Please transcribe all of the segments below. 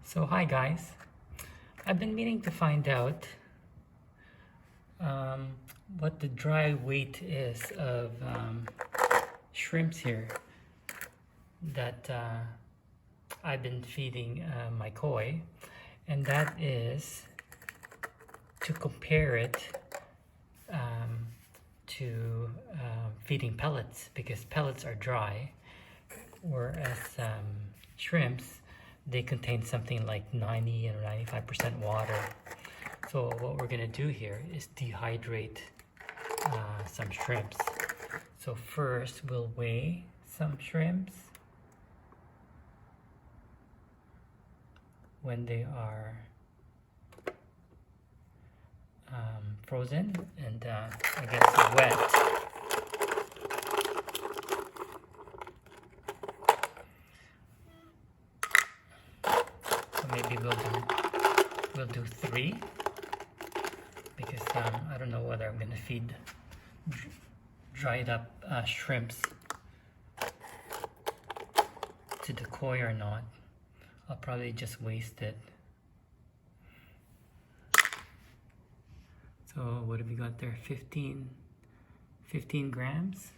So hi guys, I've been meaning to find out what the dry weight is of shrimps here that I've been feeding my koi, and that is to compare it to feeding pellets, because pellets are dry, whereas shrimps, they contain something like 90 or 95% water. So what we're gonna do here is dehydrate some shrimps. So first we'll weigh some shrimps when they are frozen and I guess wet. So maybe we'll do 3, because I don't know whether I'm gonna feed dried up shrimps to the koi or not. I'll probably just waste it. So what have we got there? 15 grams.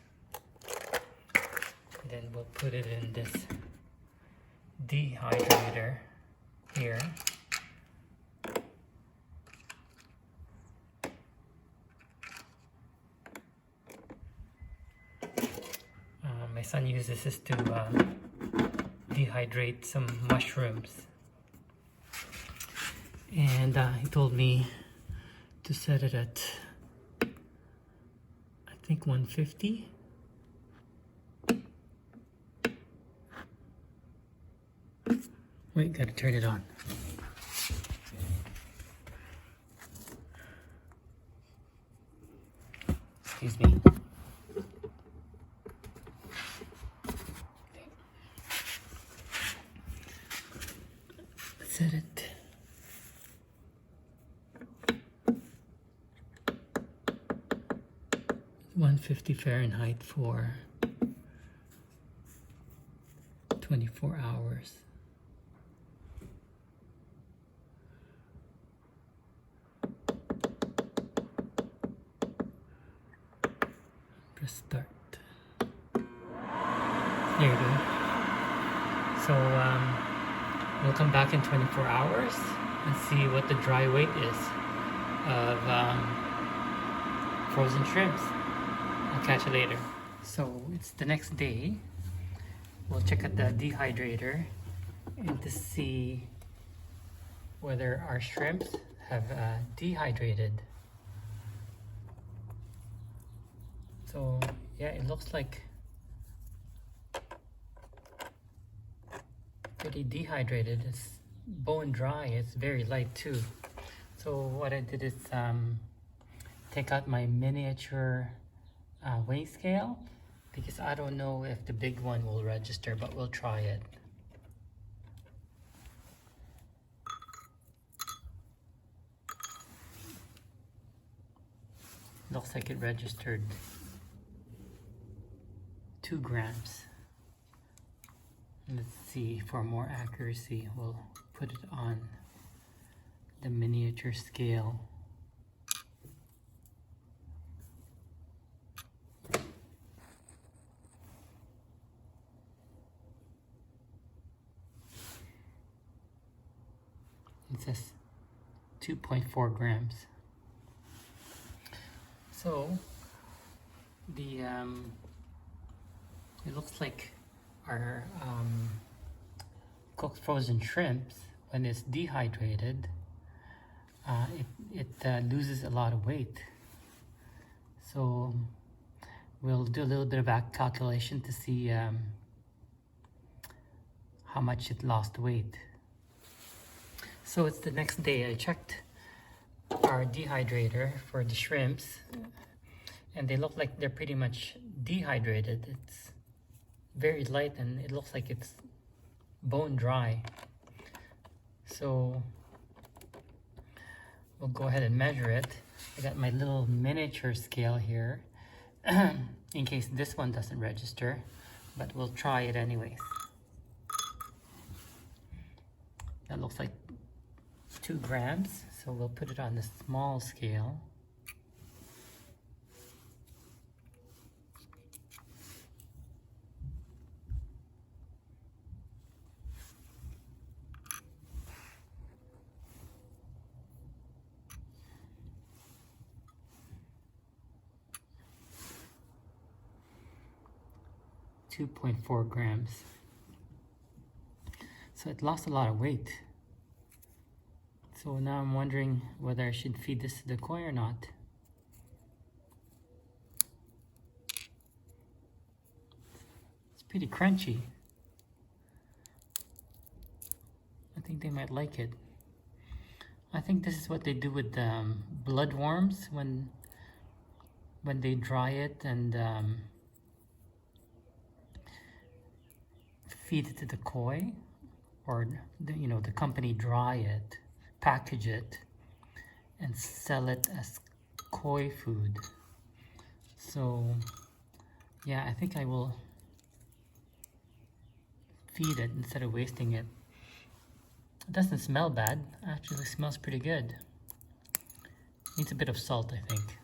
And then we'll put it in this dehydrator here. My son uses this to dehydrate some mushrooms, and he told me to set it at, I think, 150. Wait, gotta turn it on. Excuse me. Set it. Fahrenheit for 24 hours. Press start. There you go. So we'll come back in 24 hours and see what the dry weight is of frozen shrimps. I'll catch you later. So it's the next day. We'll check out the dehydrator and to see whether our shrimps have dehydrated. So yeah, it looks like pretty dehydrated. It's bone dry. It's very light too. So what I did is take out my miniature weigh scale, because I don't know if the big one will register, but we'll try it. Looks like it registered 2 grams. Let's see, for more accuracy, we'll put it on the miniature scale. It says 2.4 grams. So the it looks like our cooked frozen shrimps, when it's dehydrated, it loses a lot of weight. So we'll do a little bit of a calculation to see how much it lost weight. So it's the next day. I checked our dehydrator for the shrimps, and they look like they're pretty much dehydrated. It's very light and it looks like it's bone dry. So we'll go ahead and measure it. I got my little miniature scale here in case this one doesn't register, but we'll try it anyways. That looks like 2 grams, so we'll put it on the small scale. .4 grams. So it lost a lot of weight. So now I'm wondering whether I should feed this to the koi or not. It's pretty crunchy. I think they might like it. I think this is what they do with bloodworms when they dry it and feed it to the koi, or the company dry it, package it, and sell it as koi food. So yeah, I think I will feed it instead of wasting it. It doesn't smell bad, actually smells pretty good. Needs a bit of salt, I think.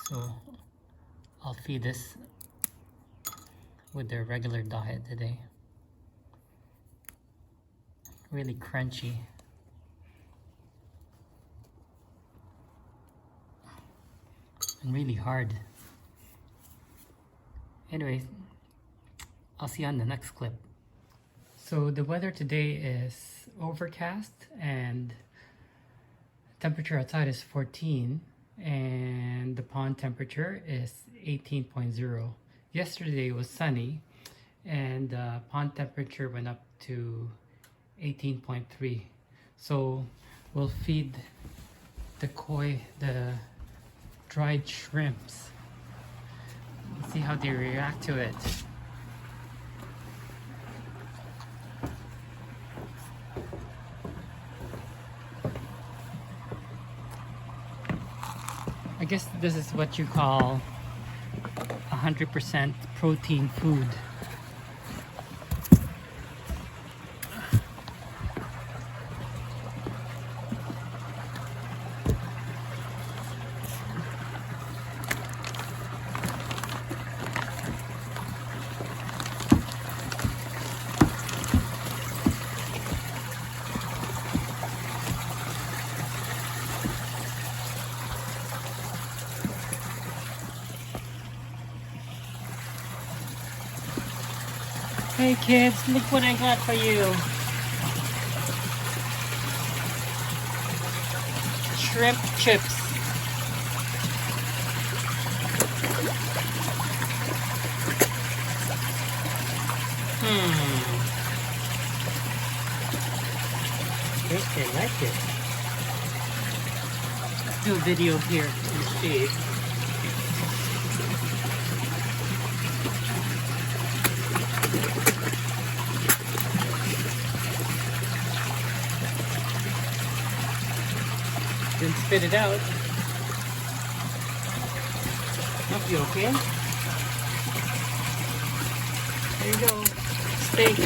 So I'll feed this with their regular diet today. Really crunchy. And really hard. Anyways, I'll see you on the next clip. So the weather today is overcast and temperature outside is 14 and the pond temperature is 18.0. Yesterday was sunny and pond temperature went up to 18.3. So we'll feed the koi the dried shrimps. Let's see how they react to it. I guess this is what you call 100% protein food. Hey kids, look what I got for you. Shrimp chips. Guess they like it. Let's do a video here in the shade. Then spit it out. Hope you okay? There you go. Steak.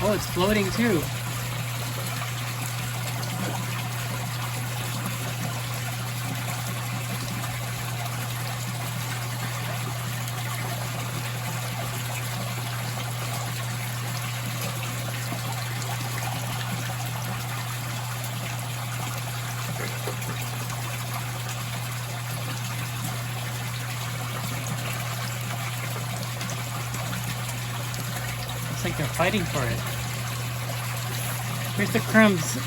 Oh, it's floating too. Looks like they're fighting for it. Where's the crumbs?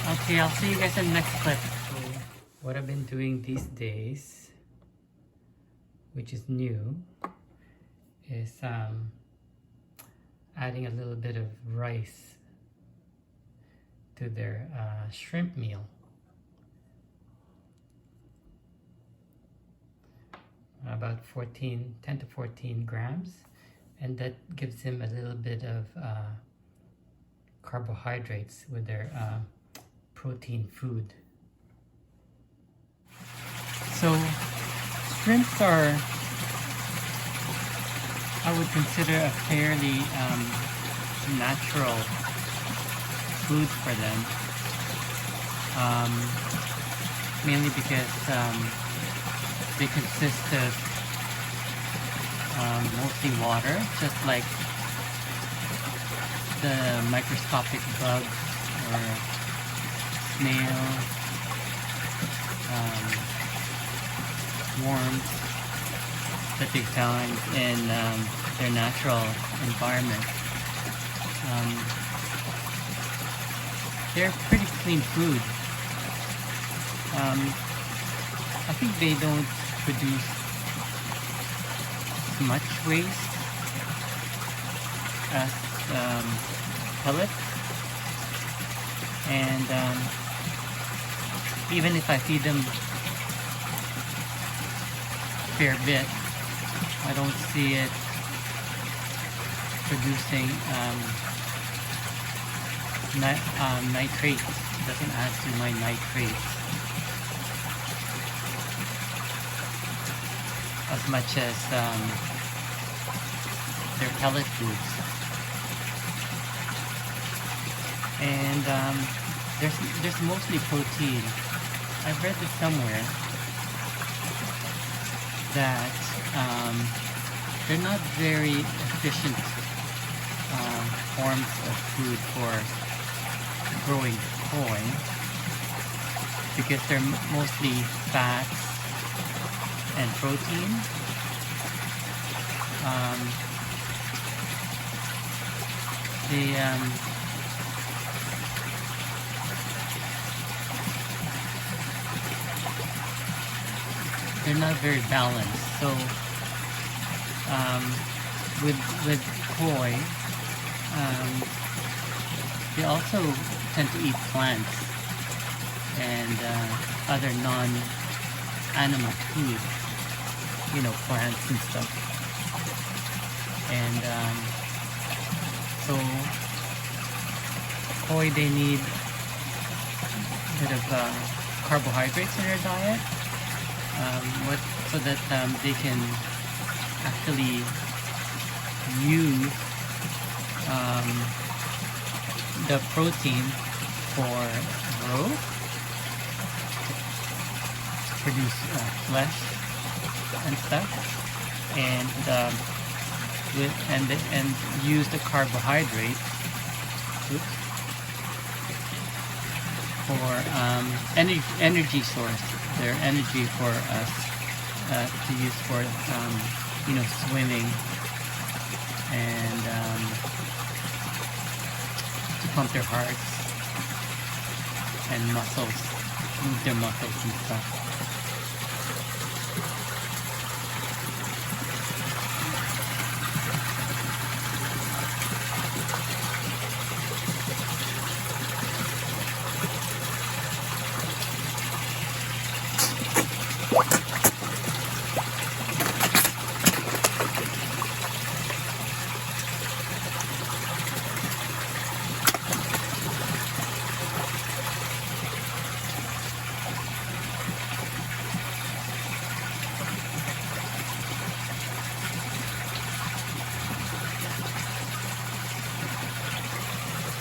Okay, I'll see you guys in the next clip. What I've been doing these days, which is new, is adding a little bit of rice to their shrimp meal. About 10 to 14 grams, and that gives them a little bit of carbohydrates with their protein food. So shrimps are, I would consider, a fairly natural food for them, mainly because they consist of mostly water, just like the microscopic bugs or snails, worms that they found in their natural environment. They're pretty clean food. I think they don't produce much waste as pellets, and even if I feed them a fair bit, I don't see it producing nitrates. It doesn't add to my nitrates as much as their pellet foods. And there's mostly protein. I've read this somewhere that they're not very efficient forms of food for growing koi, because they're mostly fats and protein. They're not very balanced. So with koi, they also tend to eat plants and other non-animal food, plants and stuff. And so koi, they need a bit of carbohydrates in their diet, so that they can actually use the protein for growth, to produce flesh and stuff, and use the carbohydrates for energy source. Their energy for us to use for swimming and to pump their hearts and muscles, move their muscles and stuff.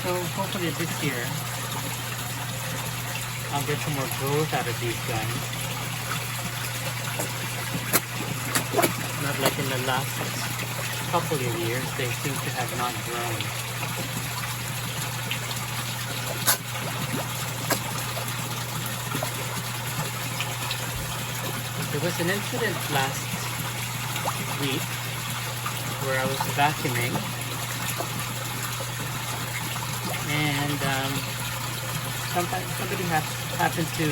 So hopefully this year I'll get some more growth out of these guys. Not like in the last couple of years, they seem to have not grown. There was an incident last week where I was vacuuming, and somebody happened to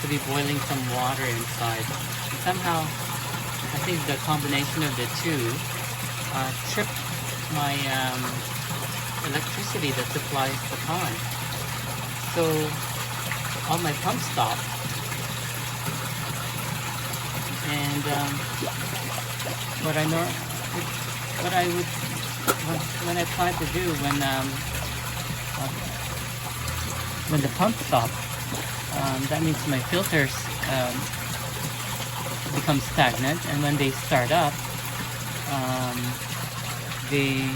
be boiling some water inside. Somehow, I think the combination of the two tripped my electricity that supplies the pond. So all my pumps stopped, and when I plan to do when the pump stops, that means my filters become stagnant, and when they start up, they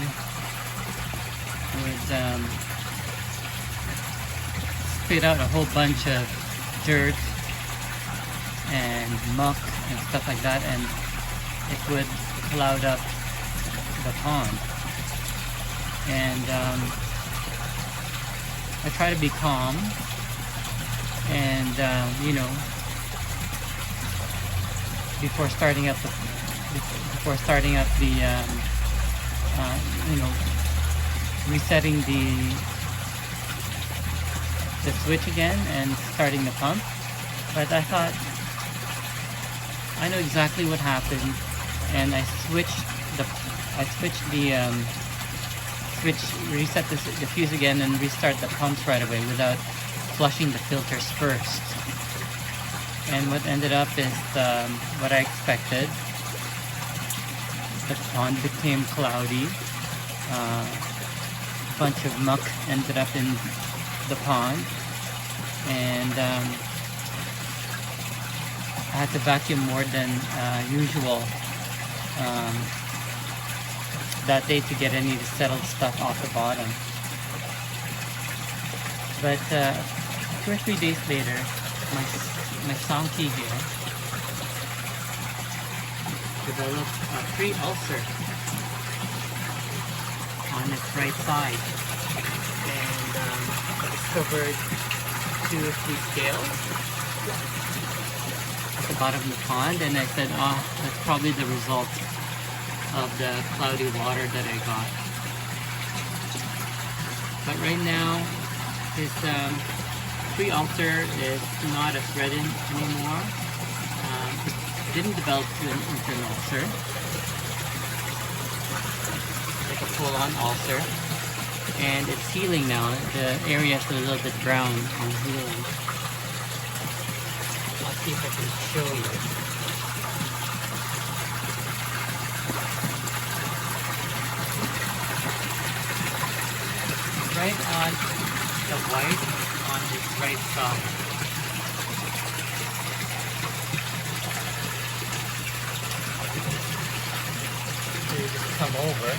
would spit out a whole bunch of dirt and muck and stuff like that, and it would cloud up the pond. And I try to be calm, and before starting up the resetting the switch again and starting the pump. But I thought, I know exactly what happened, and I reset the fuse again and restart the pumps right away without flushing the filters first. And what ended up is what I expected. The pond became cloudy. A bunch of muck ended up in the pond, and I had to vacuum more than usual that day to get any of the settled stuff off the bottom. But 2 or 3 days later, my Sankey here developed a pre-ulcer on its right side, and I discovered 2 or 3 scales at the bottom of the pond, and I said, oh, that's probably the result of the cloudy water that I got. But right now, this pre-ulcer is not a threatened anymore. It didn't develop into an ulcer, like a full-on ulcer, and it's healing now. The area is a little bit brown on healing. I'll see if I can show you. Right on the white on this right side. So you just come over.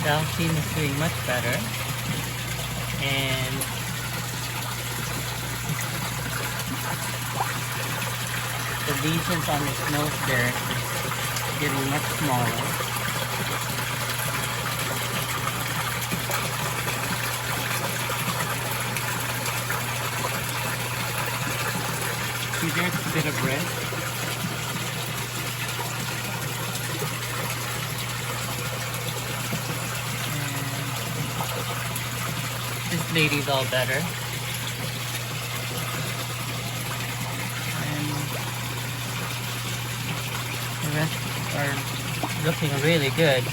Dalcine is doing much better, and the lesions on his nose there is getting much smaller. See, there's a bit of red. This lady's all better. And the rest are looking really good.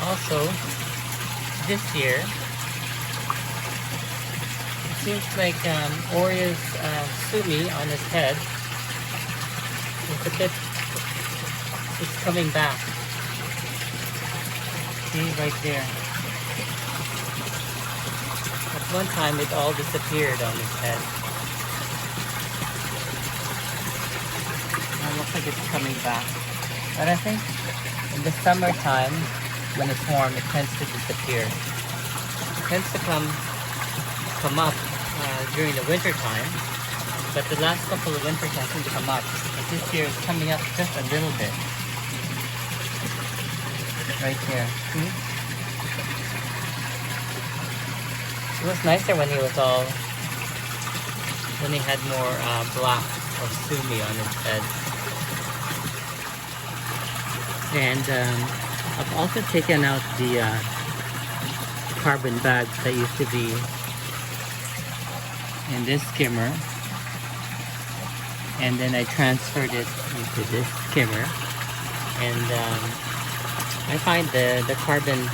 Also, this year, seems like Oreo's sumi on his head is a bit, it's coming back. See, right there. At one time it all disappeared on his head. It looks like it's coming back. But I think in the summertime, when it's warm, it tends to disappear. It tends to come up during the winter time, but the last couple of winters I seem to come up. But this year it's coming up just a little bit. Right here. See? It was nicer when he was when he had more black or sumi on his head. And I've also taken out the carbon bags that used to be in this skimmer, and then I transferred it into this skimmer, and I find the carbon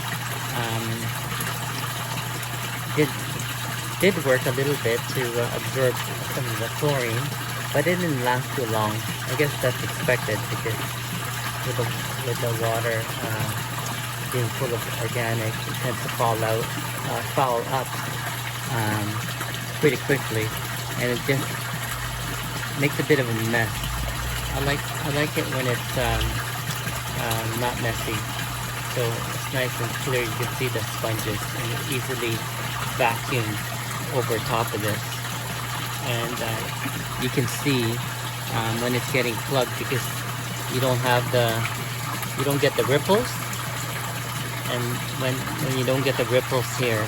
did work a little bit to absorb some of the chlorine, but it didn't last too long. I guess that's expected because with the water being full of organic, it tends to foul up pretty quickly, and it just makes a bit of a mess. I like it when it's not messy, so it's nice and clear. You can see the sponges and it easily vacuums over top of this, and you can see when it's getting plugged because you don't get the ripples, and when you don't get the ripples here,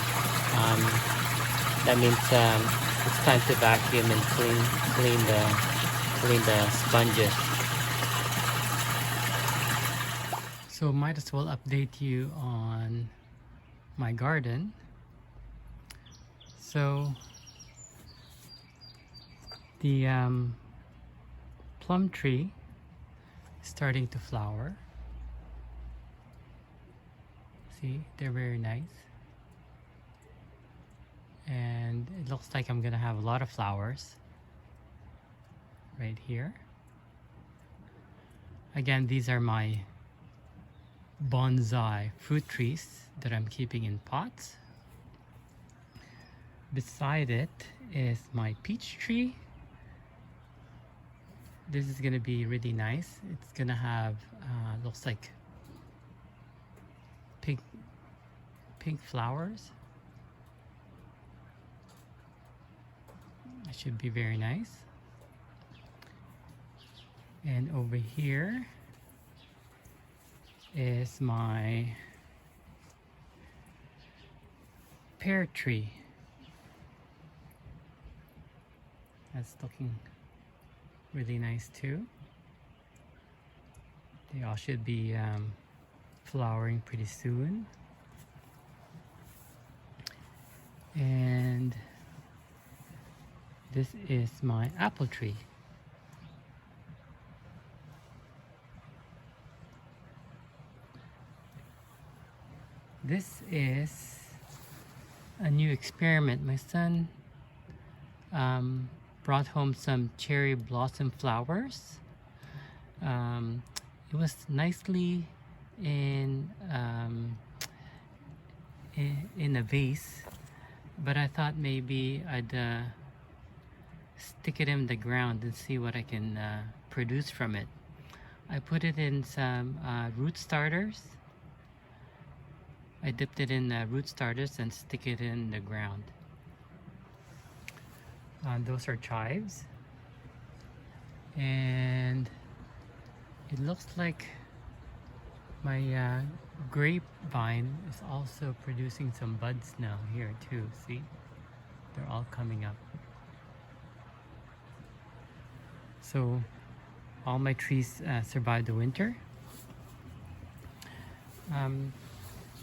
that means it's time to vacuum and clean the sponges. So might as well update you on my garden. So the plum tree is starting to flower. See, they're very nice. And it looks like I'm gonna have a lot of flowers right here. Again, these are my bonsai fruit trees that I'm keeping in pots. Beside it is my peach tree. This is gonna be really nice. It's gonna have looks like pink flowers. It should be very nice. And over here is my pear tree. That's looking really nice too. They all should be flowering pretty soon. And this is my apple tree. This is a new experiment. My son brought home some cherry blossom flowers. It was nicely in a vase, but I thought maybe I'd stick it in the ground and see what I can produce from it. I put it in some root starters. I dipped it in root starters and stick it in the ground. Those are chives, and it looks like my grapevine is also producing some buds now here too. See, they're all coming up. So all my trees survived the winter.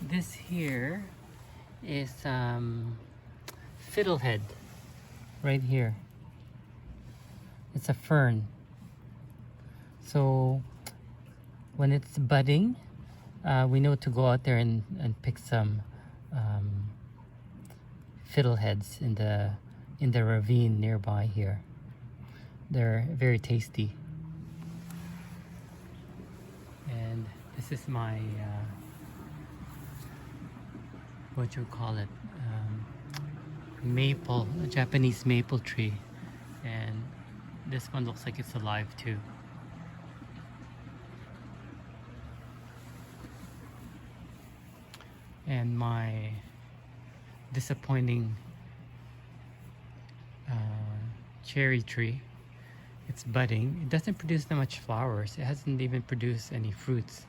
This here is fiddlehead right here. It's a fern. So when it's budding, we know to go out there and pick some fiddleheads in the in the ravine nearby here. They're very tasty. And this is my what you call it, maple, a Japanese maple tree, and this one looks like it's alive too. And my disappointing cherry tree, it's budding. It doesn't produce that much flowers. It hasn't even produced any fruits.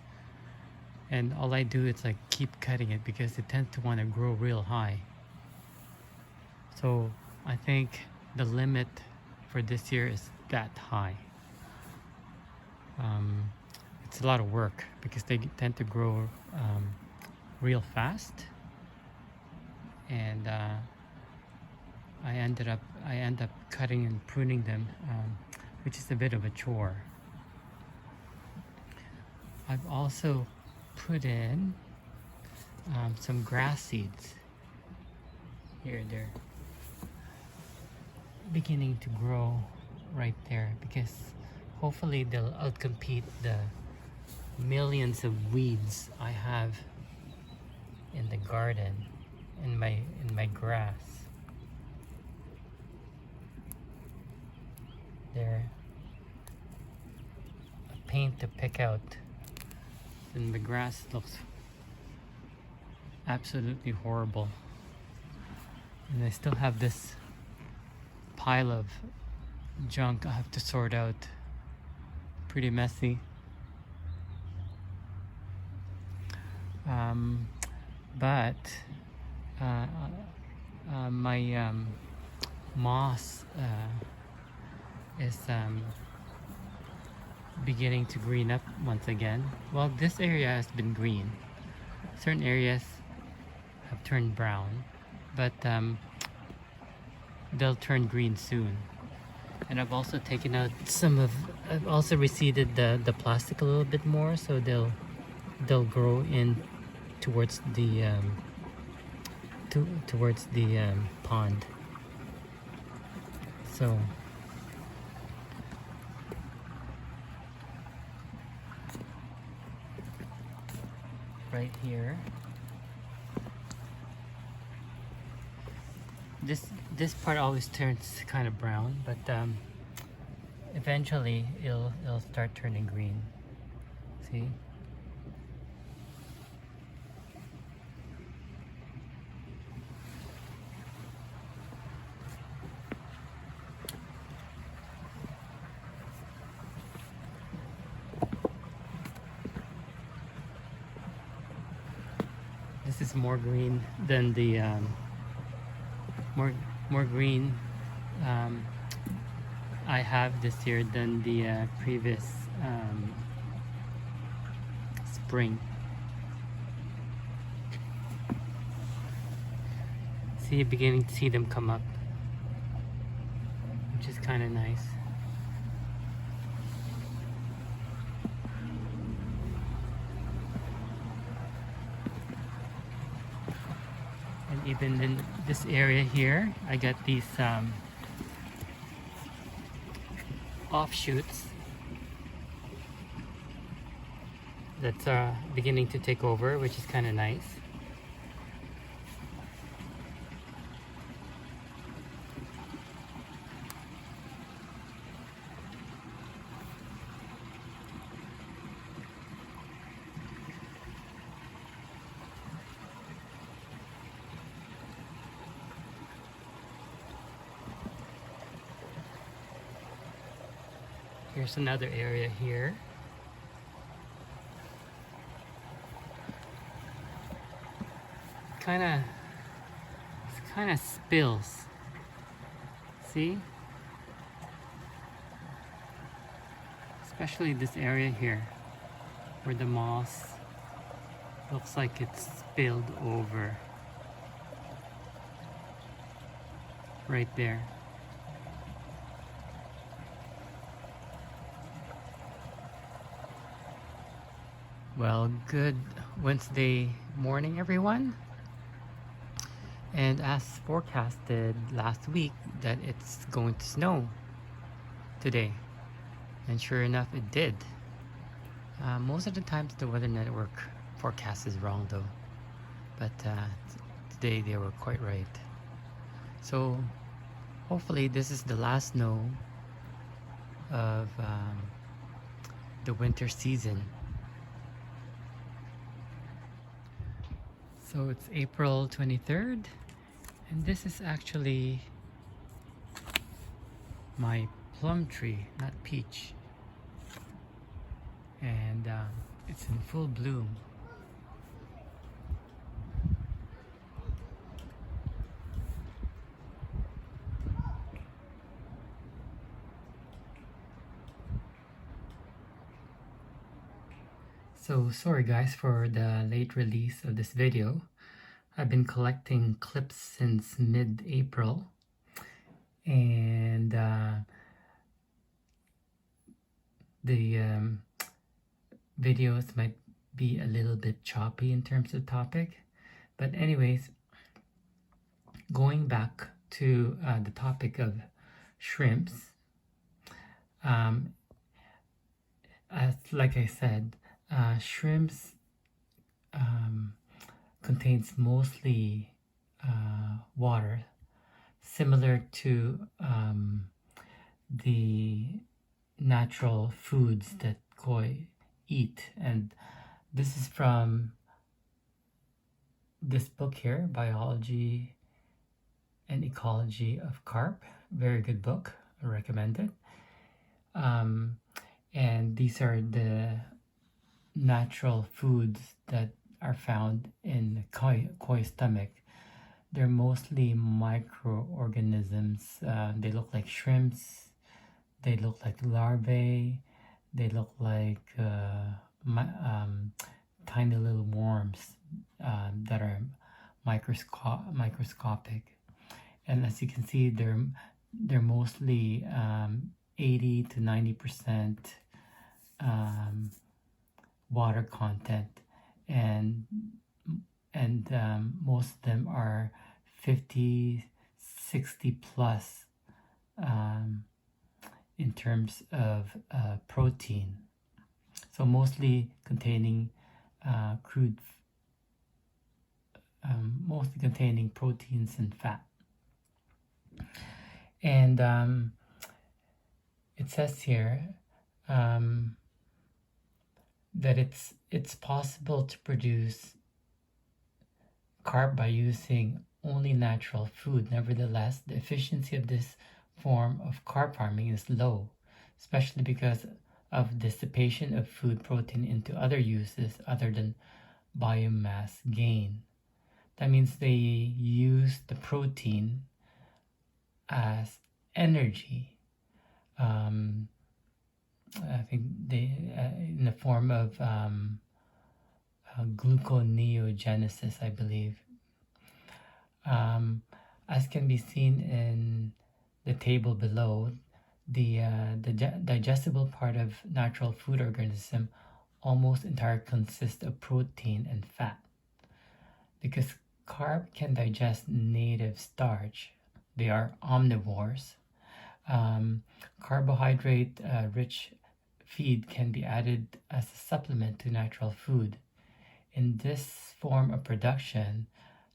And all I do is like keep cutting it because it tends to want to grow real high. So I think the limit for this year is that high. It's a lot of work because they tend to grow real fast, and I end up cutting and pruning them, which is a bit of a chore. I've also put in some grass seeds. Here, they're beginning to grow right there because hopefully they'll outcompete the millions of weeds I have in the garden, in my grass. They're a pain to pick out, and the grass looks absolutely horrible. And I still have this pile of junk I have to sort out. Pretty messy. But my moss is beginning to green up once again. Well, this area has been green. Certain areas have turned brown, but they'll turn green soon. And I've also taken out I've also reseeded the plastic a little bit more, so they'll grow in towards the pond. So right here, this part always turns kind of brown, but eventually it'll start turning green. See? This is more green than the more green I have this year than the previous spring. See, beginning to see them come up, which is kind of nice. And even in this area here, I got these offshoots that's beginning to take over, which is kind of nice. Here's another area here. It kind of spills. See? Especially this area here, where the moss looks like it's spilled over. Right there. Well, good Wednesday morning, everyone. And as forecasted last week that it's going to snow today, and sure enough it did. Most of the times the Weather Network forecast is wrong though, but today they were quite right. So hopefully this is the last snow of the winter season. So it's April 23rd, and this is actually my plum tree, not peach, and it's in full bloom. So sorry guys for the late release of this video. I've been collecting clips since mid-April, and the videos might be a little bit choppy in terms of topic. But anyways, going back to the topic of shrimps, like I said, shrimps contains mostly water, similar to the natural foods that koi eat. And this is from this book here, Biology and Ecology of Carp. Very good book, I recommend it. And these are the natural foods that are found in koi stomach. They're mostly microorganisms. They look like shrimps, they look like larvae, they look like tiny little worms that are microscopic. And as you can see, they're mostly 80 to 90% water content, and most of them are 50, 60 plus in terms of protein. So mostly containing mostly containing proteins and fat. And it says here that it's possible to produce carb by using only natural food. Nevertheless, the efficiency of this form of carb farming is low, especially because of dissipation of food protein into other uses other than biomass gain. That means they use the protein as energy. I think they in the form of gluconeogenesis, I believe. As can be seen in the table below, the digestible part of natural food organism almost entirely consists of protein and fat. Because carb can digest native starch, they are omnivores. Carbohydrate rich feed can be added as a supplement to natural food. In this form of production,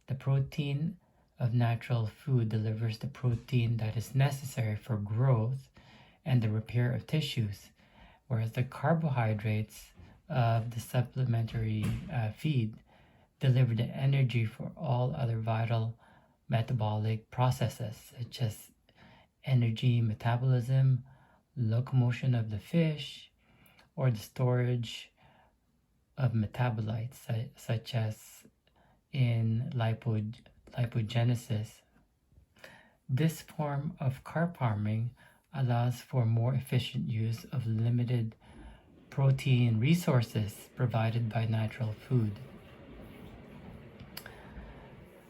the protein of natural food delivers the protein that is necessary for growth and the repair of tissues, whereas the carbohydrates of the supplementary feed deliver the energy for all other vital metabolic processes, such as energy metabolism, locomotion of the fish, or the storage of metabolites such as in lipogenesis. This form of carb farming allows for more efficient use of limited protein resources provided by natural food.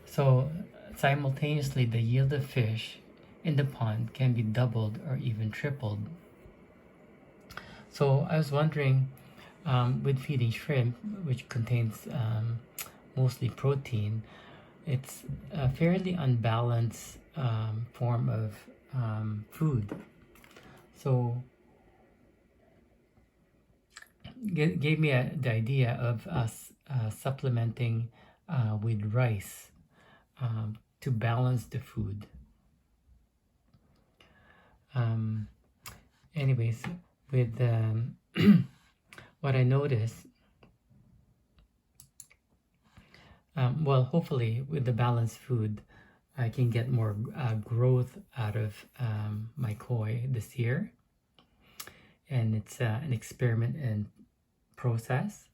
So simultaneously, the yield of fish in the pond can be doubled or even tripled. So I was wondering, with feeding shrimp, which contains mostly protein, it's a fairly unbalanced form of food. So gave me the idea of us supplementing with rice to balance the food. Anyways, with what I noticed, well, hopefully with the balanced food, I can get more growth out of my koi this year. And it's an experiment and process.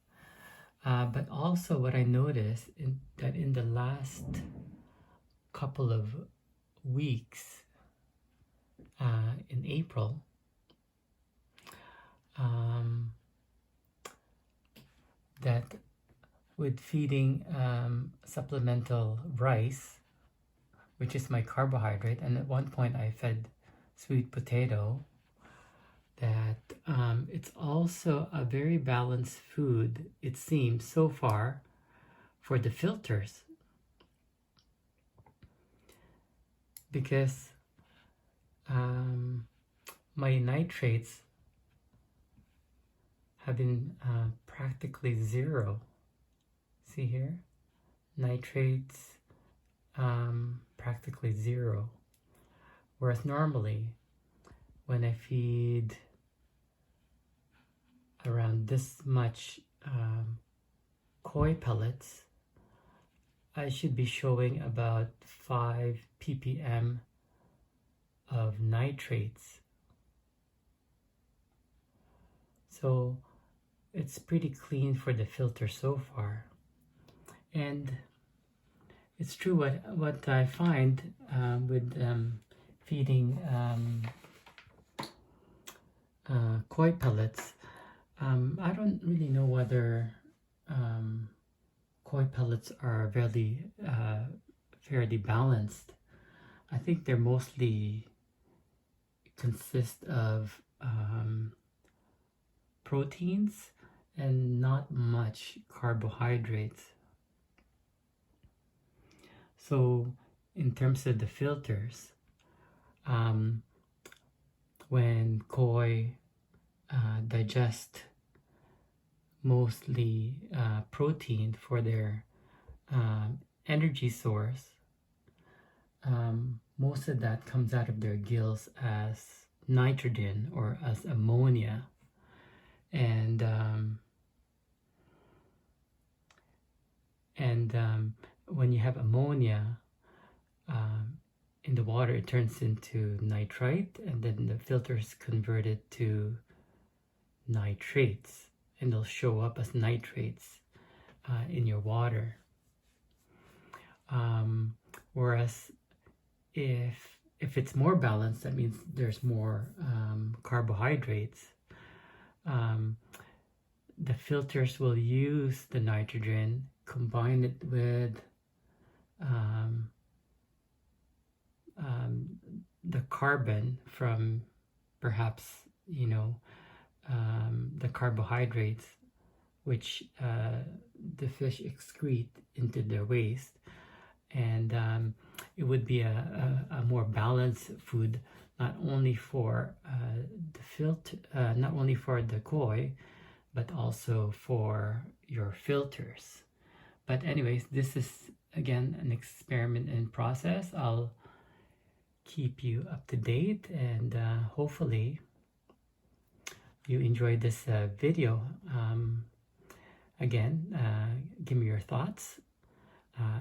But also what I noticed that in the last couple of weeks in April, that with feeding supplemental rice, which is my carbohydrate, and at one point I fed sweet potato, that it's also a very balanced food, it seems so far, for the filters. Because my nitrates have been practically zero. See here? Nitrates practically zero. Whereas normally, when I feed around this much koi pellets, I should be showing about 5 ppm of nitrates. So it's pretty clean for the filter so far. And it's true what I find with feeding koi pellets. I don't really know whether koi pellets are fairly balanced. I think they're mostly consist of proteins and not much carbohydrates. So in terms of the filters, when koi digest mostly protein for their energy source, most of that comes out of their gills as nitrogen or as ammonia. And when you have ammonia in the water, it turns into nitrite, and then the filters convert it to nitrates, and they'll show up as nitrates in your water. Whereas if it's more balanced, that means there's more carbohydrates. The filters will use the nitrogen, combine it with the carbon from perhaps, the carbohydrates which the fish excrete into their waste, and it would be a more balanced food, not only for not only for the koi, but also for your filters. But anyways, this is again an experiment in process. I'll keep you up to date, and hopefully you enjoyed this video. Again, give me your thoughts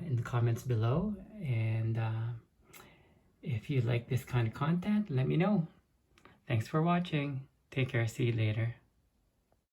in the comments below, and if you like this kind of content, let me know. Thanks for watching. Take care. See you later.